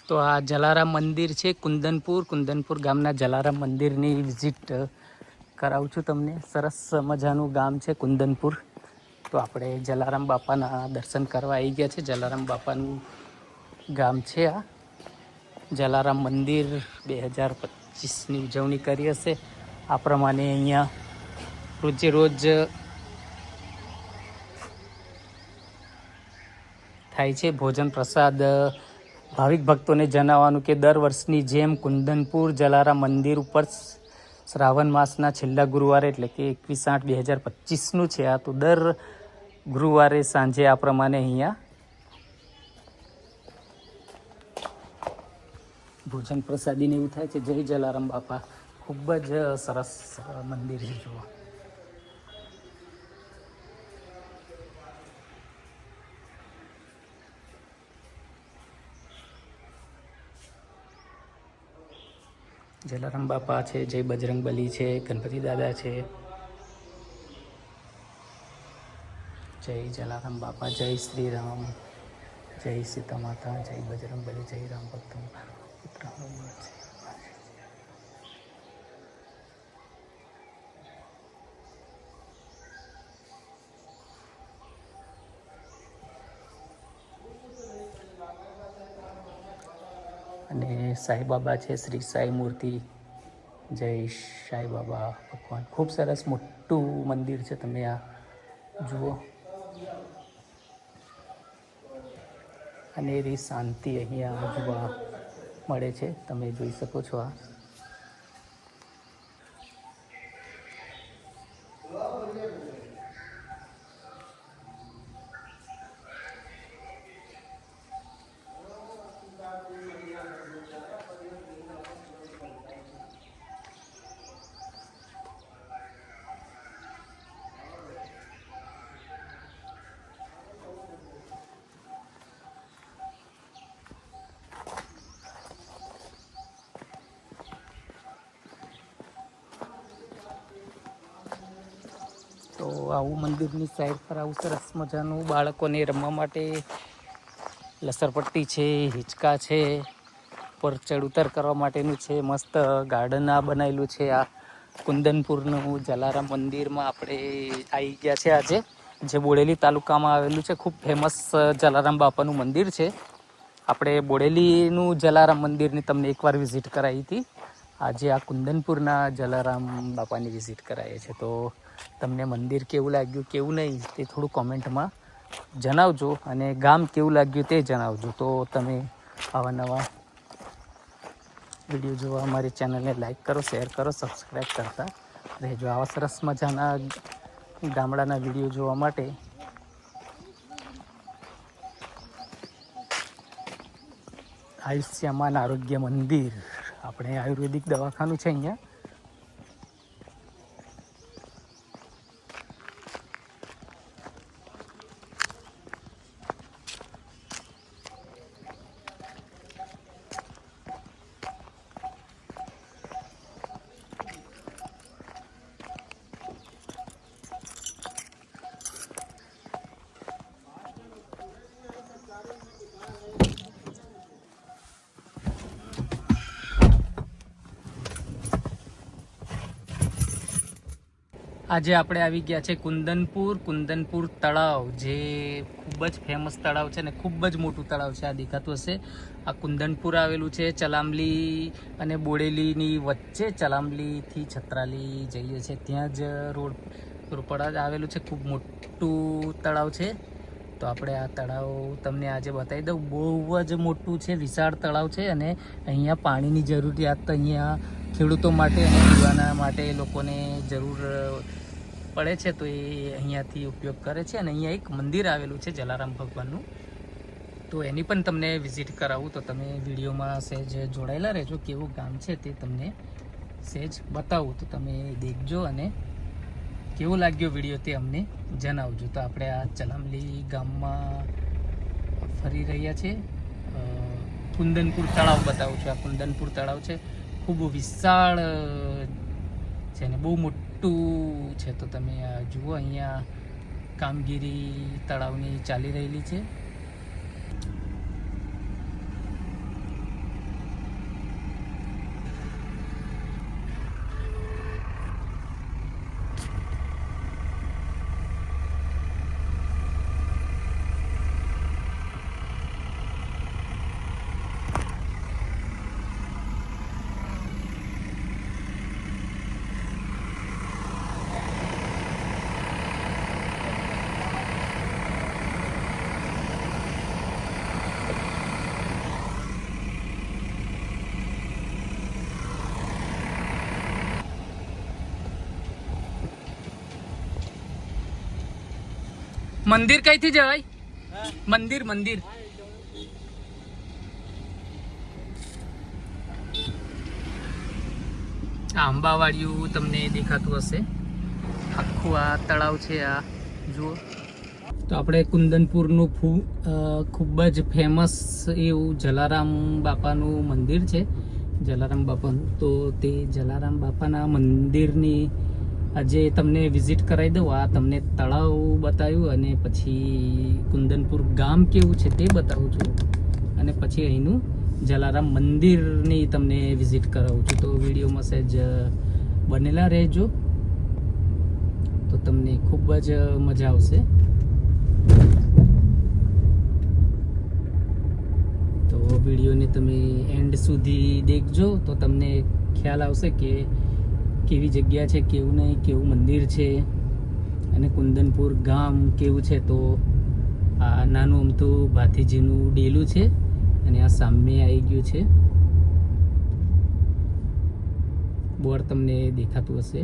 તો આ જલારામ મંદિર છે કુંદનપુર ગામના જલારામ મંદિરની વિઝિટ કરાવું છું તમને. સરસ મજાનું ગામ છે કુંદનપુર. તો આપણે જલારામ બાપાના દર્શન કરવા આવી ગયા છે. જલારામ બાપાનું ગામ છે આ. જલારામ મંદિર 2025ની ઉજવણી કરી હશે. આ પ્રમાણે અહીંયા રોજે રોજ થાય છે ભોજન પ્રસાદ. ભાવિક ભક્તોને જણાવવાનું કે દર વર્ષની જેમ કુંદનપુર જલારામ મંદિર ઉપર શ્રાવણ માસના છેલ્લા ગુરુવારે એટલે કે 21/8/2025નું છે આ. તો દર ગુરુવારે સાંજે આ પ્રમાણે અહીંયા ભોજન પ્રસાદીને એવું થાય છે. જય જલારામ બાપા. ખૂબ જ સરસ મંદિર છે. જુઓ, જલારામ બાપા છે, જય બજરંગબલી છે, ગણપતિ દાદા છે. જય જલારામ બાપા, જય શ્રી રામ, જય સીતા માતા, જય બજરંગબલી, જય રામ ભક્ત પુત્ર. અને સાંઈ બાબા છે, શ્રી સાઈ મૂર્તિ. જય સાઈ બાબા ભગવાન. ખૂબ સરસ મોટું મંદિર છે. તમે આ જુઓ, અને એવી શાંતિ અહીંયા જોવા મળે છે. તમે જોઈ શકો છો આ. તો આવું મંદિરની સાઈડ પર આવું સરસ મજાનું બાળકોને રમવા માટે લસરપટ્ટી છે, હિંચકા છે, પર ચડ ઉતર કરવા માટેનું છે. મસ્ત ગાર્ડન આ બનાવેલું છે. આ કુંદનપુરનું જલારામ મંદિરમાં આપણે આવી ગયા છે આજે, જે બોડેલી તાલુકામાં આવેલું છે. ખૂબ ફેમસ જલારામ બાપાનું મંદિર છે. આપણે બોડેલીનું જલારામ મંદિરની તમને એકવાર વિઝિટ કરાવી હતી. આજે આ કુંદનપુરના જલારામ બાપાની વિઝિટ કરાવીએ છીએ. તો તમને મંદિર કેવું લાગ્યું, કેવું નહીં, તે થોડું કોમેન્ટમાં જણાવજો. અને ગામ કેવું લાગ્યું તે જણાવજો. તો તમે આવા નવા વિડીયો જોવા અમારી ચેનલને લાઈક કરો, શેર કરો, સબસ્ક્રાઈબ કરતા રહેજો. આવા સરસ મજાના ગામડાના વિડીયો જોવા માટે આયુષ્યમાન આરોગ્ય મંદિર, આપણે આયુર્વેદિક દવાખાનું છે અહીંયા. આજે આપણે આવી ગયા છે કુંદનપુર તળાવ, જે ખૂબ જ ફેમસ તળાવ છે ને ખૂબ જ મોટું તળાવ છે. આ દેખાતું હશે. આ કુંદનપુર આવેલું છે ચલામલી અને બોડેલીની વચ્ચે. ચલામલીથી છત્રાલી જઈએ છે ત્યાં જ રોડ પર જ આવેલું છે. ખૂબ મોટું તળાવ છે. તો આપણે આ તળાવ તમને આજે બતાવી દઉં. બહુ જ મોટું છે, વિશાળ તળાવ છે. અને અહીંયા પાણીની જરૂરિયાત તો અહીંયા ખેડૂતો માટે અને પીવાના માટે લોકોને જરૂર પડે છે. તો એ અહીંયાથી ઉપયોગ કરે છે. અને અહીંયા એક મંદિર આવેલું છે જલારામ ભગવાનનું. તો એની પણ તમને વિઝિટ કરાવું. તો તમે વિડીયોમાં સહેજ જોડાયેલા રહેજો. કેવું ગામ છે તે તમને સહેજ બતાવું. તો તમે દેખજો અને કેવો લાગ્યો વિડીયો તે અમને જણાવજો. તો આપણે આ ચલામલી ગામમાં ફરી રહ્યા છીએ. કુંદનપુર તળાવ બતાવું છું. આ કુંદનપુર તળાવ છે, ખૂબ વિશાળ છે ને બહુ મોટું છે. તો તમે જુઓ, અહીંયા કામગીરી તળાવની ચાલી રહેલી છે. મંદિર કઈથી જવાય? મંદિર મંદિર આંબાવાડિયું તમને દેખાતું હશે. આખું આ તળાવ છે. આ જુઓ તો આપણે કુંદનપુરનું ખૂબ જ ફેમસ એવું જલારામ બાપાનું મંદિર છે. જલારામ બાપાનું તો તે જલારામ બાપાના મંદિરની આજે તમને વિઝિટ કરાવી દઉં. આ તમને તળાવ બતાવ્યું અને પછી કુંદનપુર ગામ કેવું છે તે બતાવું છું અને પછી અહીંનું જલારામ મંદિરની તમને વિઝિટ કરાવું છું. તો વિડીયોમાં સહેજ બનેલા રહેજો તો તમને ખૂબ જ મજા આવશે. તો વિડીયોને તમે એન્ડ સુધી દેખજો તો તમને ખ્યાલ આવશે કે કેવી જગ્યા છે, કેવું નહીં, કેવું મંદિર છે અને કુંદનપુર ગામ કેવું છે. તો આ નાનું અમથું ભાથીજીનું ડેલું છે અને આ સામે આવી ગયું છે. બોર્ડ તમને દેખાતું હશે.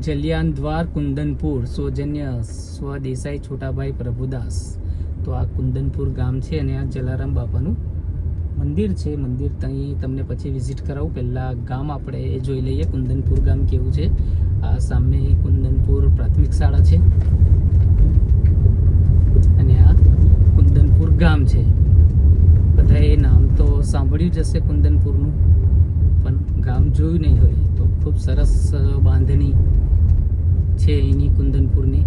જલિયાન દ્વાર કુંદનપુર સૌજન્ય સ્વદેસાઈ છોટાભાઈ પ્રભુદાસ. તો આ કુંદનપુર ગામ છે અને આ જલારામ બાપાનું મંદિર છે. મંદિર ત્યાં તમને પછી વિઝિટ કરાવું. પહેલાં ગામ આપણે જોઈ લઈએ કુંદનપુર ગામ કેવું છે. આ સામે કુંદનપુર પ્રાથમિક શાળા છે અને આ કુંદનપુર ગામ છે. બધાએ નામ તો સાંભળ્યું જ હશે કુંદનપુરનું, પણ ગામ જોયું નહીં હોય. તો ખૂબ સરસ બાંધણી છે એની કુંદનપુરની.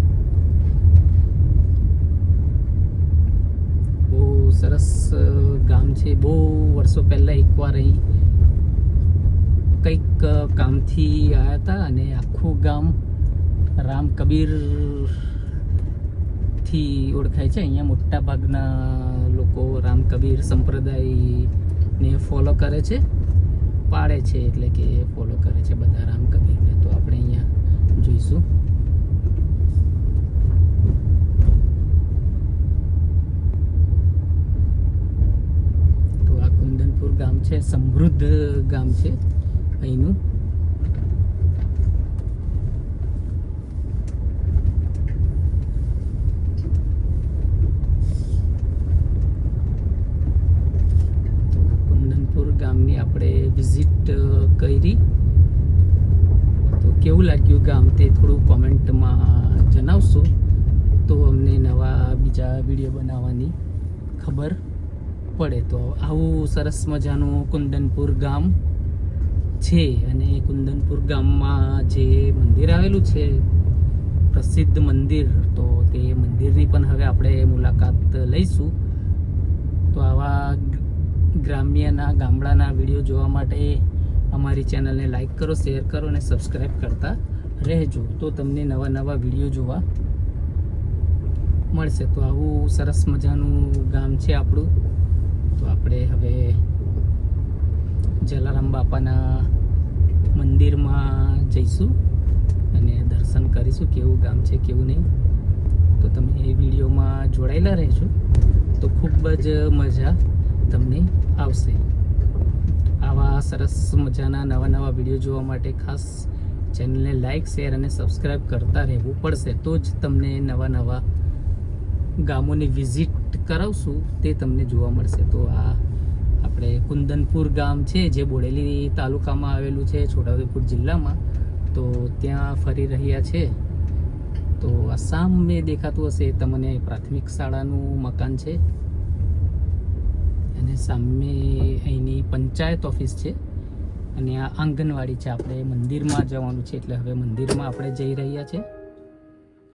બહુ સરસ ગામ છે. બહુ વર્ષો પહેલાં એકવાર અહીં કંઈક કામથી આવ્યા હતા અને આખું ગામ રામ કબીર થી ઓળખાય છે. અહીંયા મોટા ભાગના લોકો રામ કબીર સંપ્રદાયને ફોલો કરે છે, પાળે છે, એટલે કે ફોલો કરે છે બધા રામ કબીરને. તો આપણે અહીંયા જોઈશું. તો આ કુંદનપુર ગામ છે, સમૃદ્ધ ગામ છે અહીંનું. ગામની આપણે વિઝિટ કરી તો કેવું લાગ્યું ગામ તે થોડું કોમેન્ટમાં જણાવશો તો અમને નવા બીજા વિડીયો બનાવવાની ખબર પડે. તો આવું સરસ મજાનું કુંદનપુર ગામ છે અને કુંદનપુર ગામમાં જે મંદિર આવેલું છે, પ્રસિદ્ધ મંદિર, તો તે મંદિરની પણ હવે આપણે મુલાકાત લઈશું. તો આવા ગ્રામ્યના ગામડાના વિડીયો જોવા માટે અમારી ચેનલને લાઈક કરો, શેર કરો અને સબસ્ક્રાઈબ કરતા રહેજો તો તમને નવા નવા વિડીયો જોવા મળશે. તો આવું સરસ મજાનું ગામ છે આપણું. તો આપણે હવે જલારામ બાપાના મંદિરમાં જઈશું અને દર્શન કરીશું કેવું ગામ છે કેવું નહીં. તો તમે એ વિડીયોમાં જોડાયેલા રહેજો તો ખૂબ જ મજા તમને આવશે. આવા સરસ મજાના નવા નવા વિડીયો જોવા માટે ખાસ ચેનલને લાઈક, શેર અને સબસ્ક્રાઈબ કરતા રહેવું પડશે. તો જ તમને નવા નવા ગામોની વિઝિટ કરાવશું તે તમને જોવા મળશે. તો આ આપણે કુંદનપુર ગામ છે જે બોડેલી તાલુકામાં આવેલું છે, છોટાઉદેપુર જિલ્લામાં. તો ત્યાં ફરી રહ્યા છે. તો આ સામે દેખાતું હશે તમને પ્રાથમિક શાળાનું મકાન છે અને સામે અહીંની પંચાયત ઓફિસ છે અને આ આંગણવાડી છે. આપણે મંદિરમાં જવાનું છે એટલે હવે મંદિરમાં આપણે જઈ રહ્યા છે.